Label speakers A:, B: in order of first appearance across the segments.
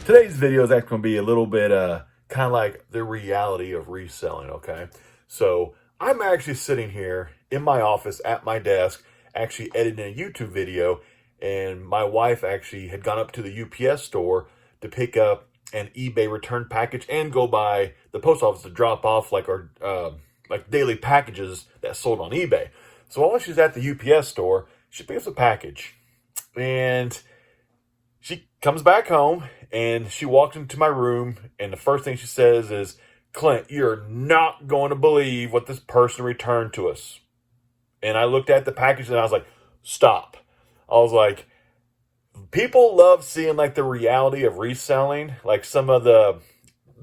A: Today's video is actually going to be a little bit kind of like the reality of reselling, okay? So I'm actually sitting here in my office at my desk, actually editing a YouTube video, and my wife actually had gone up to the UPS store to pick up an eBay return package and go by the post office to drop off like our like daily packages that sold on eBay. So while she's at the UPS store, she picks up a package, and she comes back home and she walks into my room, and the first thing she says is, "Clint, you're not going to believe what this person returned to us." And I looked at the package and I was like, stop. I was like, people love seeing like the reality of reselling, like some of the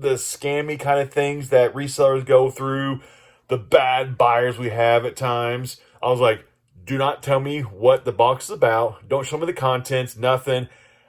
A: scammy kind of things that resellers go through, the bad buyers we have at times. I was like, do not tell me what the box is about. Don't show me the contents, nothing.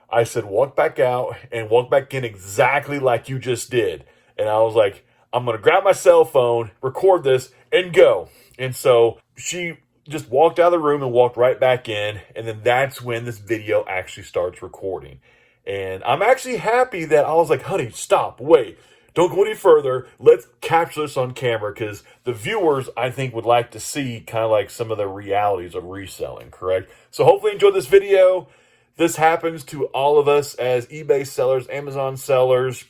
A: I said, walk back out and walk back in exactly like you just did. And I was like, I'm going to grab my cell phone, record this, and go. And so she just walked out of the room and walked right back in. And then that's when this video actually starts recording. And I'm actually happy that I was like, honey, stop, wait. Don't go any further. Let's capture this on camera, because the viewers, I think, would like to see kind of like some of the realities of reselling, correct? So hopefully you enjoyed this video. This happens to all of us as eBay sellers, Amazon sellers,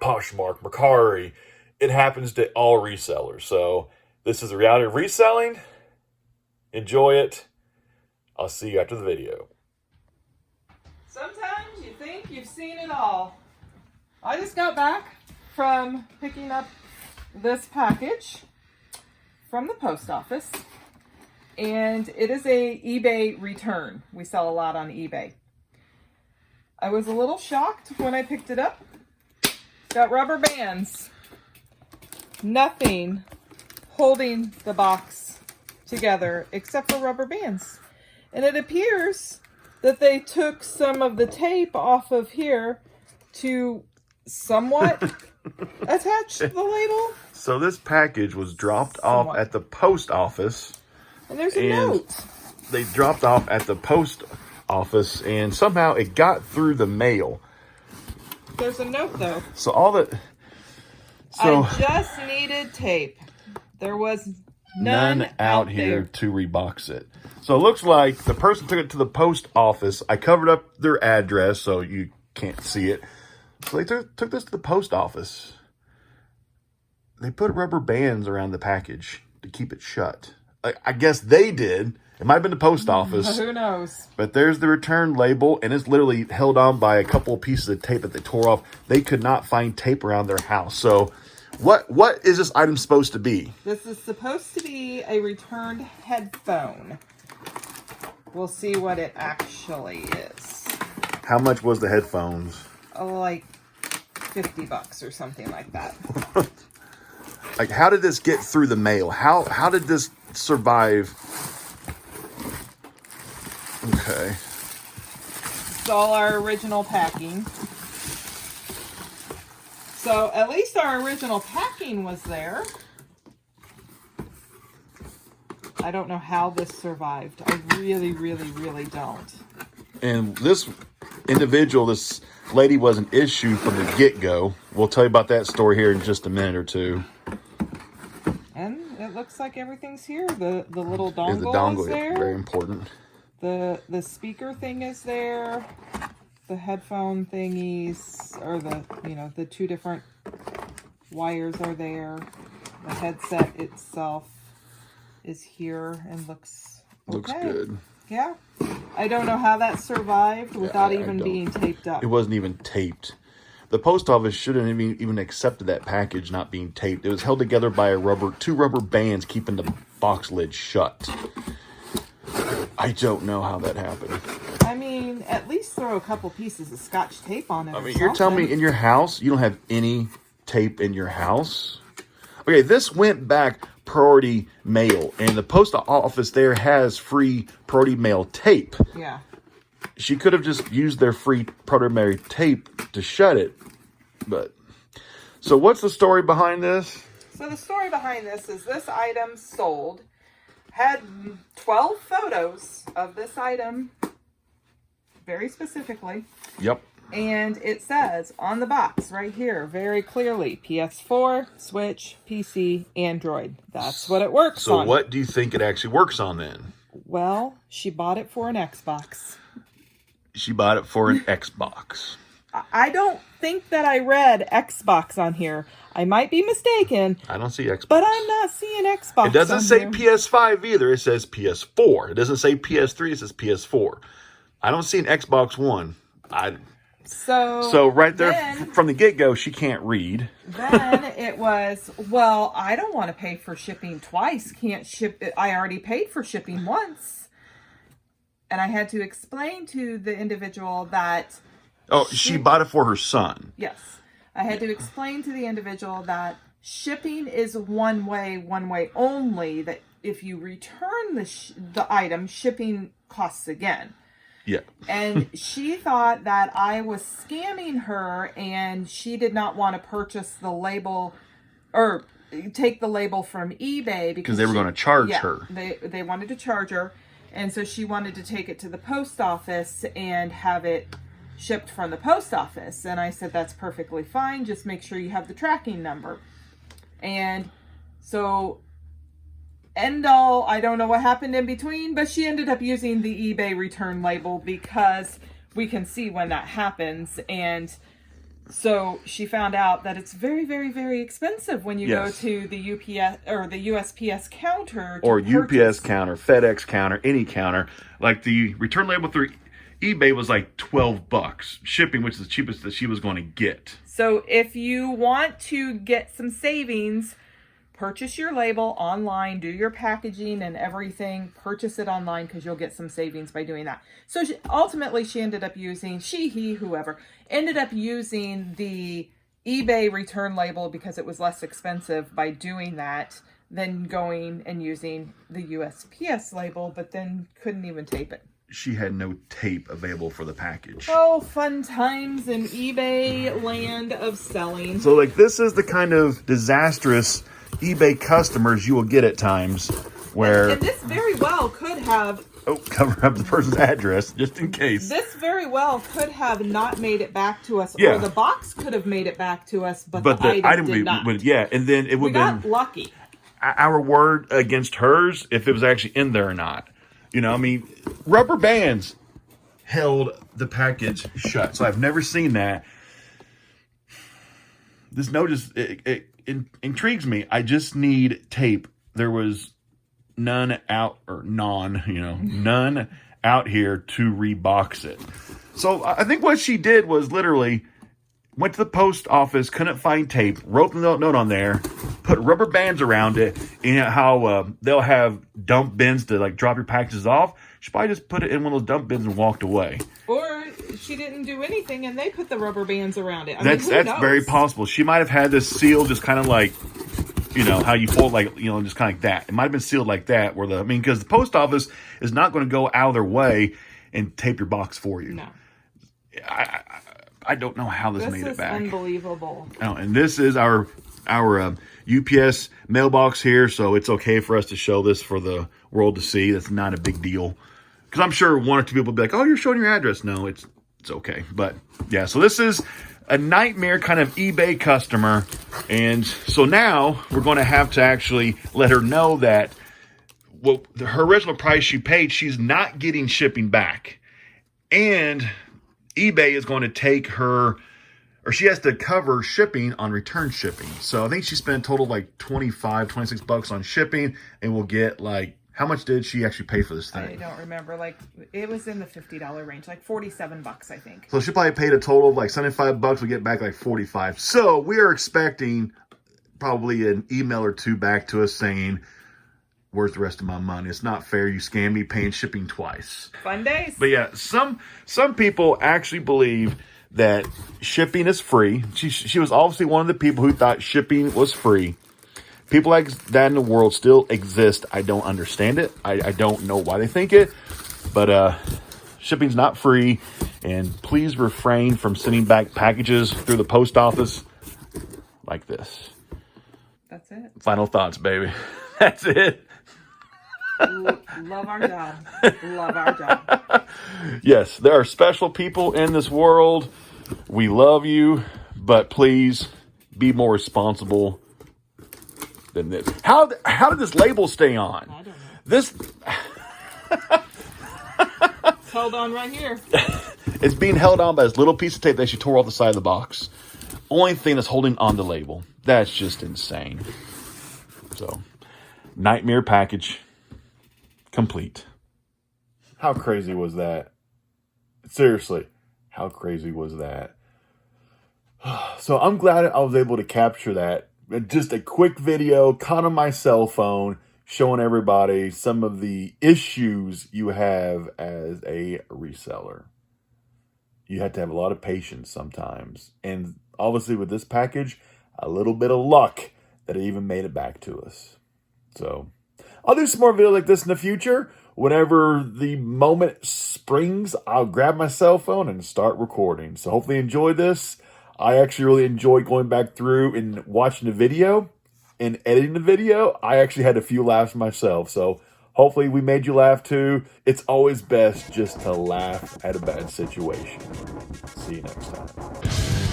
A: Poshmark, Mercari. It happens to all resellers. So this is the reality of reselling. Enjoy it. I'll see you after the video.
B: Sometimes you think you've seen it all. I just got back from picking up this package from the post office. And it is a eBay return. We sell a lot on eBay. I was a little shocked when I picked it up. It's got rubber bands. Nothing holding the box together except for rubber bands. And it appears that they took some of the tape off of here to somewhat attach the label.
A: So this package was dropped off at the post office.
B: And there's a note.
A: They dropped off at the post office, and somehow it got through the mail.
B: There's a note, though.
A: So all that... So
B: I just needed tape. There was none
A: out here to rebox it. So it looks like the person took it to the post office. I covered up their address so you can't see it. So they took this to the post office. They put rubber bands around the package to keep it shut. I guess they did. It might have been the post office.
B: Who knows?
A: But there's the return label, and it's literally held on by a couple of pieces of tape that they tore off. They could not find tape around their house. So what is this item supposed to be?
B: This is supposed to be a returned headphone. We'll see what it actually is.
A: How much was the headphones?
B: Like $50 or something like that.
A: Like, how did this get through the mail? How did this survive? Okay.
B: It's all our original packing. So at least our original packing was there. I don't know how this survived. I really, really, really don't.
A: And this individual, this lady, was an issue from the get-go. We'll tell you about that story here in just a minute or two.
B: And it looks like everything's here. The little dongle,
A: the dongle
B: is there.
A: Very important.
B: The speaker thing is there. The headphone thingies, or the two different wires are there. The headset itself is here and looks
A: good.
B: Yeah. I don't know how that survived without even being taped up.
A: It wasn't even taped. The post office shouldn't have even accepted that package not being taped. It was held together by two rubber bands keeping the box lid shut. I don't know how that happened.
B: I mean, at least throw a couple pieces of Scotch tape on it.
A: I mean, you're telling me in your house you don't have any tape in your house? Okay, this went back priority mail, and the post office there has free priority mail tape.
B: Yeah.
A: She could have just used their free priority mail tape to shut it. But so what's the story behind this?
B: So the story behind this is this item sold, had 12 photos of this item very specifically.
A: Yep.
B: And it says on the box right here very clearly, PS4, Switch, PC, Android. That's what it works on.
A: So what do you think it actually works on then?
B: Well, she bought it for an Xbox.
A: She bought it for an Xbox.
B: I don't think that I read Xbox on here. I might be mistaken.
A: I don't see Xbox.
B: But I'm not seeing Xbox.
A: It doesn't say
B: here.
A: PS5 either. It says PS4. It doesn't say PS3. It says PS4. I don't see an Xbox One. So right there from the get-go, she can't read.
B: Then it was, well, I don't want to pay for shipping twice. Can't ship it. I already paid for shipping once. And I had to explain to the individual that...
A: Oh, she bought it for her son.
B: Yes. I had to explain to the individual that shipping is one way only. That if you return the item, shipping costs again.
A: Yeah.
B: And she thought that I was scamming her, and she did not want to purchase the label or take the label from eBay because
A: they were going to charge her.
B: They wanted to charge her, and so she wanted to take it to the post office and have it shipped from the post office. And I said, that's perfectly fine. Just make sure you have the tracking number. And so... end all, I don't know what happened in between, but she ended up using the eBay return label because we can see when that happens. And so she found out that it's very, very, very expensive when you go to the UPS or the USPS counter.
A: Or UPS counter, FedEx counter, any counter. Like the return label through eBay was like $12 shipping, which is the cheapest that she was going to get.
B: So if you want to get some savings, purchase your label online, do your packaging and everything, purchase it online because you'll get some savings by doing that. So ultimately she ended up using, whoever, ended up using the eBay return label because it was less expensive by doing that than going and using the USPS label, but then couldn't even tape it.
A: She had no tape available for the package.
B: Oh, fun times in eBay land of selling.
A: So like this is the kind of disastrous eBay customers you will get at times where...
B: And this very well could have...
A: Oh, cover up the person's address just in case.
B: This very well could have not made it back to us.
A: Yeah.
B: Or the box could have made it back to us, but
A: the
B: item did not.
A: Yeah, and then it would have been...
B: We got lucky.
A: Our word against hers if it was actually in there or not. You know, I mean, rubber bands held the package shut. So I've never seen that. This note just... It intrigues me. I just need tape. There was none out here to rebox it. So I think what she did was literally went to the post office, couldn't find tape, wrote the note on there, put rubber bands around it. You know how they'll have dump bins to like drop your packages off? She probably just put it in one of those dump bins and walked away.
B: Or she didn't do anything and they put the rubber bands around it.
A: That's very possible. She might have had this sealed just kind of like, you know, how you fold like, you know, just kind of like that. It might have been sealed like that because the post office is not going to go out of their way and tape your box for you.
B: No.
A: I don't know how this made it back.
B: This is unbelievable.
A: Oh, and this is our UPS mailbox here, so it's okay for us to show this for the world to see. That's not a big deal. Because I'm sure one or two people will be like, oh, you're showing your address. No, it's okay. But, yeah, so this is a nightmare kind of eBay customer. And so now we're going to have to actually let her know that her original price she paid, she's not getting shipping back. And eBay is going to take her, or she has to cover shipping on return shipping. So I think she spent a total of like $26 on shipping, and we'll get like, how much did she actually pay for this thing?
B: I don't remember. Like, it was in the $50 range, like $47, I think.
A: So she probably paid a total of like $75. We'll get back like $45. So we are expecting probably an email or two back to us saying, where's the rest of my money? It's not fair. You scammed me paying shipping twice.
B: Fun days.
A: But yeah, some people actually believe that shipping is free. She was obviously one of the people who thought shipping was free. People like that in the world still exist. I don't understand it. I don't know why they think it. But shipping's not free. And please refrain from sending back packages through the post office like this.
B: That's it.
A: Final thoughts, baby. That's it.
B: Love our job. Love our job.
A: Yes, there are special people in this world We love you, but please be more responsible than this. How did this label stay on?
B: I don't know.
A: This
B: It's held on right here.
A: it's being held on by this little piece of tape that she tore off the side of the box. Only thing that's holding on the label. That's just insane. So, nightmare package complete. How crazy was that? Seriously, how crazy was that? So I'm glad I was able to capture that. Just a quick video, caught on my cell phone, showing everybody some of the issues you have as a reseller. You have to have a lot of patience sometimes. And obviously with this package, a little bit of luck that it even made it back to us. So I'll do some more videos like this in the future. Whenever the moment springs, I'll grab my cell phone and start recording. So hopefully you enjoyed this. I actually really enjoyed going back through and watching the video and editing the video. I actually had a few laughs myself. So hopefully we made you laugh too. It's always best just to laugh at a bad situation. See you next time.